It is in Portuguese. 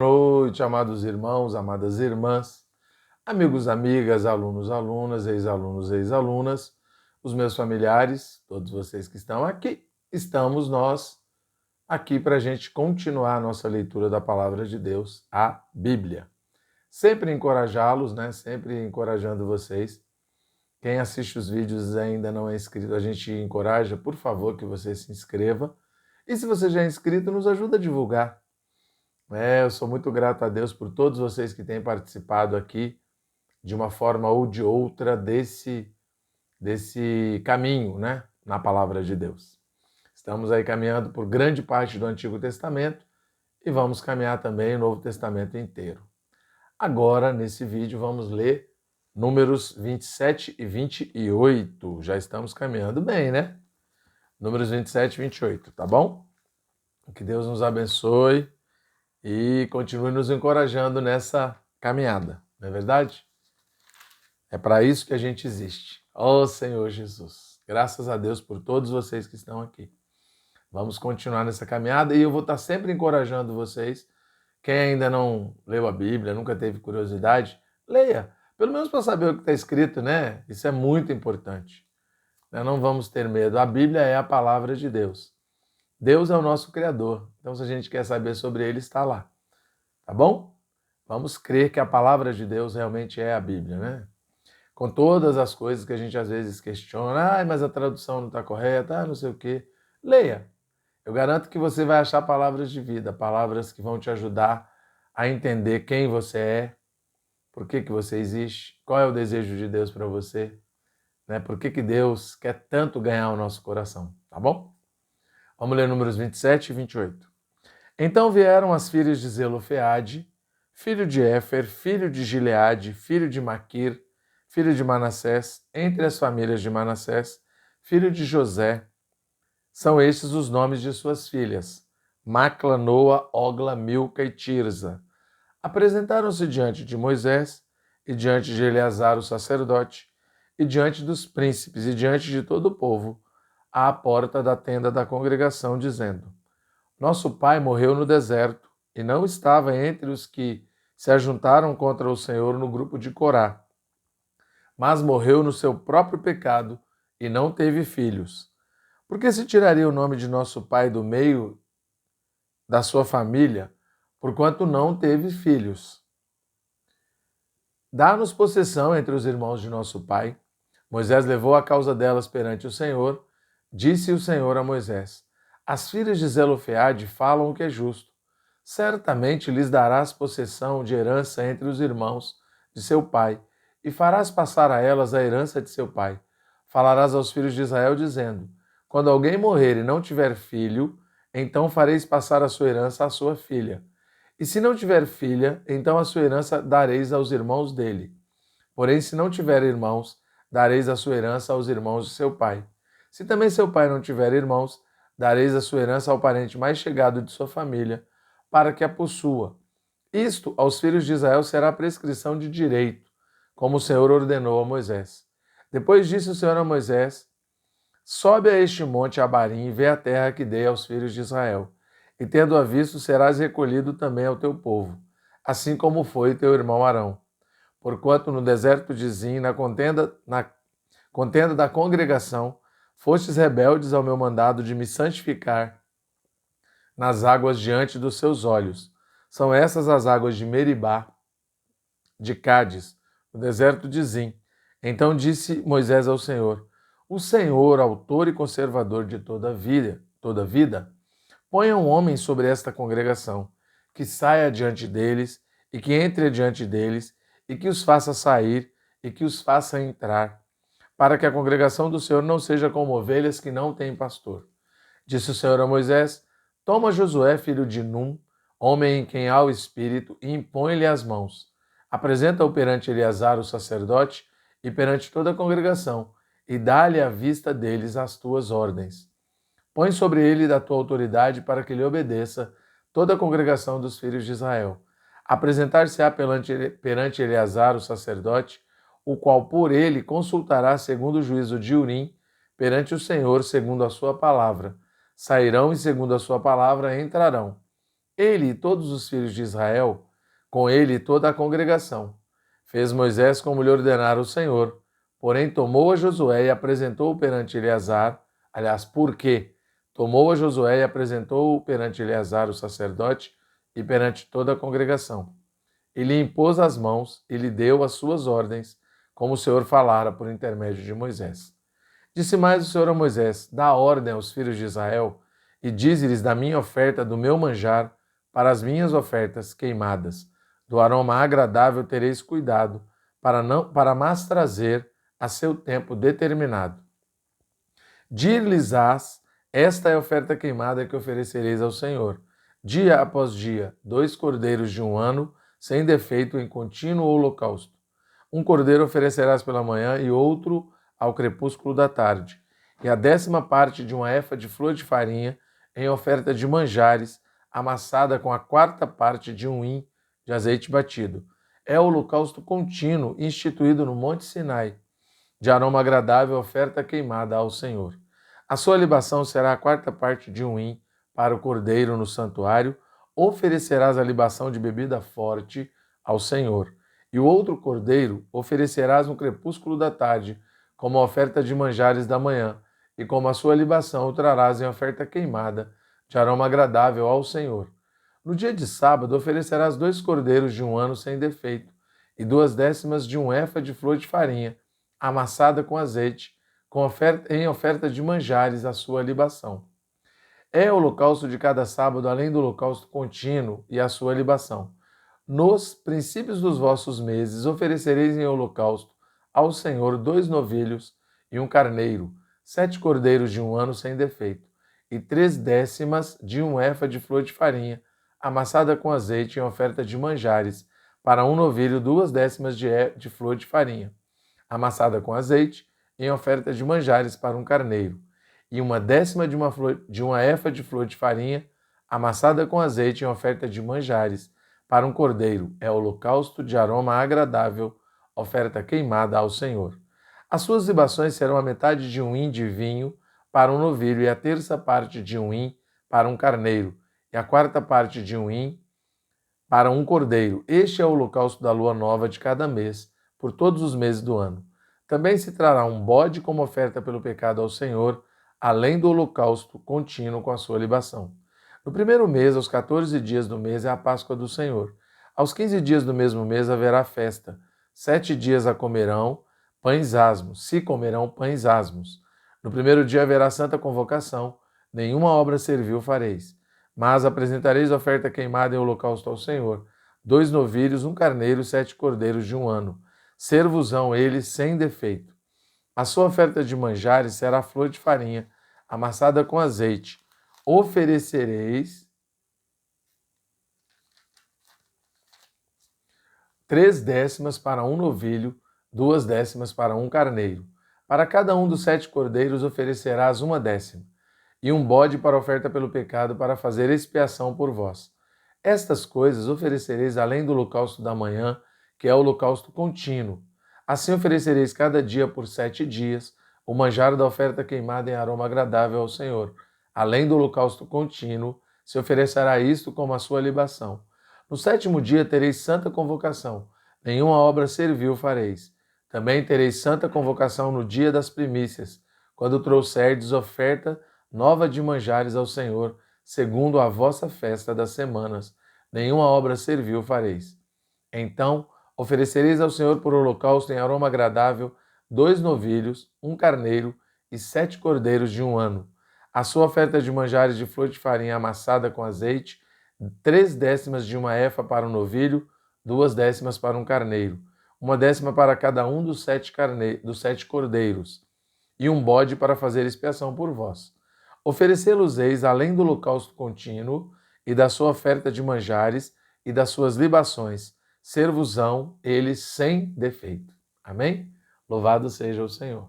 Boa noite, amados irmãos, amadas irmãs, amigos, amigas, alunos, alunas, ex-alunos, ex-alunas, os meus familiares, todos vocês que estão aqui, estamos nós aqui para a gente continuar a nossa leitura da Palavra de Deus, a Bíblia. Sempre encorajá-los, né? Sempre encorajando vocês. Quem assiste os vídeos e ainda não é inscrito, a gente encoraja, por favor, que você se inscreva. E se você já é inscrito, nos ajuda a divulgar. Eu sou muito grato a Deus por todos vocês que têm participado aqui de uma forma ou de outra desse caminho, né, na palavra de Deus. Estamos aí caminhando por grande parte do Antigo Testamento e vamos caminhar também o Novo Testamento inteiro. Agora, nesse vídeo, vamos ler Números 27 e 28. Já estamos caminhando bem, né? Números 27 e 28, tá bom? Que Deus nos abençoe e continue nos encorajando nessa caminhada, não é verdade? É para isso que a gente existe. Ó Senhor Jesus, graças a Deus por todos vocês que estão aqui. Vamos continuar nessa caminhada e eu vou estar sempre encorajando vocês. Quem ainda não leu a Bíblia, nunca teve curiosidade, leia. Pelo menos para saber o que está escrito, né? Isso é muito importante. Não vamos ter medo. A Bíblia é a palavra de Deus. Deus é o nosso Criador. Então, se a gente quer saber sobre Ele, está lá. Tá bom? Vamos crer que a palavra de Deus realmente é a Bíblia, né? Com todas as coisas que a gente às vezes questiona, mas a tradução não está correta, não sei o quê. Leia. Eu garanto que você vai achar palavras de vida, palavras que vão te ajudar a entender quem você é, por que você existe, qual é o desejo de Deus para você, né? Por que Deus quer tanto ganhar o nosso coração, tá bom? Vamos ler números 27 e 28. Então vieram as filhas de Zelofeade, filho de Éfer, filho de Gileade, filho de Maquir, filho de Manassés, entre as famílias de Manassés, filho de José. São estes os nomes de suas filhas: Macla, Noa, Ogla, Milca e Tirza. Apresentaram-se diante de Moisés e diante de Eleazar, o sacerdote, e diante dos príncipes e diante de todo o povo, à porta da tenda da congregação, dizendo: Nosso pai morreu no deserto e não estava entre os que se ajuntaram contra o Senhor no grupo de Corá, mas morreu no seu próprio pecado e não teve filhos. Por que se tiraria o nome de nosso pai do meio da sua família, porquanto não teve filhos? Dá-nos possessão entre os irmãos de nosso pai. Moisés levou a causa delas perante o Senhor. Disse o Senhor a Moisés: As filhas de Zelofeade falam o que é justo. Certamente lhes darás possessão de herança entre os irmãos de seu pai, e farás passar a elas a herança de seu pai. Falarás aos filhos de Israel, dizendo: Quando alguém morrer e não tiver filho, então fareis passar a sua herança à sua filha. E se não tiver filha, então a sua herança dareis aos irmãos dele. Porém, se não tiver irmãos, dareis a sua herança aos irmãos de seu pai. Se também seu pai não tiver irmãos, dareis a sua herança ao parente mais chegado de sua família, para que a possua. Isto aos filhos de Israel será prescrição de direito, como o Senhor ordenou a Moisés. Depois disse o Senhor a Moisés: Sobe a este monte Abarim e vê a terra que dei aos filhos de Israel. E tendo-a visto, serás recolhido também ao teu povo, assim como foi teu irmão Arão. Porquanto no deserto de Zim, na contenda da congregação, fostes rebeldes ao meu mandado de me santificar nas águas diante dos seus olhos. São essas as águas de Meribá, de Cádiz, no deserto de Zim. Então disse Moisés ao Senhor: O Senhor, autor e conservador de toda vida, ponha um homem sobre esta congregação, que saia diante deles, e que entre adiante deles, e que os faça sair, e que os faça entrar, para que a congregação do Senhor não seja como ovelhas que não têm pastor. Disse o Senhor a Moisés: Toma Josué, filho de Num, homem em quem há o Espírito, e impõe-lhe as mãos. Apresenta-o perante Eleazar, o sacerdote, e perante toda a congregação, e dá-lhe à vista deles as tuas ordens. Põe sobre ele da tua autoridade para que lhe obedeça toda a congregação dos filhos de Israel. Apresentar-se-á perante Eleazar, o sacerdote, o qual por ele consultará segundo o juízo de Urim, perante o Senhor, segundo a sua palavra. Sairão e segundo a sua palavra entrarão. Ele e todos os filhos de Israel, com ele e toda a congregação. Fez Moisés como lhe ordenara o Senhor, porém tomou a Josué e apresentou-o perante Eleazar, porque tomou a Josué e apresentou-o perante Eleazar, o sacerdote, e perante toda a congregação. E lhe impôs as mãos e lhe deu as suas ordens, como o Senhor falara por intermédio de Moisés. Disse mais o Senhor a Moisés: dá ordem aos filhos de Israel e dize-lhes da minha oferta do meu manjar para as minhas ofertas queimadas. Do aroma agradável tereis cuidado, para mas trazer a seu tempo determinado. Dir-lhes-ás: esta é a oferta queimada que oferecereis ao Senhor. Dia após dia, 2 cordeiros de 1 ano, sem defeito, em contínuo holocausto. Um cordeiro oferecerás pela manhã e outro ao crepúsculo da tarde. E a 10ª parte de uma efa de flor de farinha, em oferta de manjares, amassada com a 4ª parte de 1 hin de azeite batido. É o holocausto contínuo instituído no Monte Sinai, de aroma agradável, oferta queimada ao Senhor. A sua libação será a 4ª parte de 1 hin para o cordeiro no santuário. Oferecerás a libação de bebida forte ao Senhor. E o outro cordeiro oferecerás no crepúsculo da tarde, como oferta de manjares da manhã, e como a sua libação o trarás em oferta queimada, de aroma agradável ao Senhor. No dia de sábado oferecerás 2 cordeiros de 1 ano sem defeito, e 2/10 de um efa de flor de farinha, amassada com azeite, em oferta de manjares a sua libação. É o holocausto de cada sábado, além do holocausto contínuo e a sua libação. Nos princípios dos vossos meses oferecereis em holocausto ao Senhor 2 novilhos e 1 carneiro, 7 cordeiros de 1 ano sem defeito, e 3/10 de um efa de flor de farinha, amassada com azeite em oferta de manjares, para 1 novilho 2/10 de flor de farinha, amassada com azeite, em oferta de manjares para 1 carneiro, e 1/10 de uma efa de flor de farinha, amassada com azeite em oferta de manjares, para 1 cordeiro, é holocausto de aroma agradável, oferta queimada ao Senhor. As suas libações serão a metade de 1 hin de vinho para 1 novilho, e a 1/3 parte de 1 hin para 1 carneiro, e a 4ª parte de 1 hin para 1 cordeiro. Este é o holocausto da lua nova de cada mês, por todos os meses do ano. Também se trará um bode como oferta pelo pecado ao Senhor, além do holocausto contínuo com a sua libação. No primeiro mês, aos 14 dias do mês, é a Páscoa do Senhor. Aos 15 dias do mesmo mês haverá festa. 7 dias a comerão pães asmos, se comerão pães asmos. No primeiro dia haverá santa convocação, nenhuma obra servil fareis. Mas apresentareis oferta queimada em holocausto ao Senhor, 2 novilhos, 1 carneiro, 7 cordeiros de 1 ano. Ser-vos-ão eles sem defeito. A sua oferta de manjares será flor de farinha, amassada com azeite. Oferecereis 3/10 para 1 novilho, 2/10 para 1 carneiro. Para cada um dos 7 cordeiros oferecerás 1/10, e um bode para oferta pelo pecado, para fazer expiação por vós. Estas coisas oferecereis além do holocausto da manhã, que é o holocausto contínuo. Assim oferecereis cada dia por 7 dias o manjar da oferta queimada em aroma agradável ao Senhor. Além do holocausto contínuo, se oferecerá isto como a sua libação. No 7º dia tereis santa convocação, nenhuma obra servil fareis. Também tereis santa convocação no dia das primícias, quando trouxerdes oferta nova de manjares ao Senhor, segundo a vossa festa das semanas. Nenhuma obra servil fareis. Então oferecereis ao Senhor por holocausto em aroma agradável 2 novilhos, 1 carneiro e 7 cordeiros de 1 ano. A sua oferta de manjares de flor de farinha amassada com azeite, 3/10 de uma efa para um novilho, 2/10 para 1 carneiro, 1/10 para cada um dos 7 cordeiros, e um bode para fazer expiação por vós. Oferecê-los-eis além do holocausto contínuo, e da sua oferta de manjares, e das suas libações, ser-vos-ão eles sem defeito. Amém? Louvado seja o Senhor.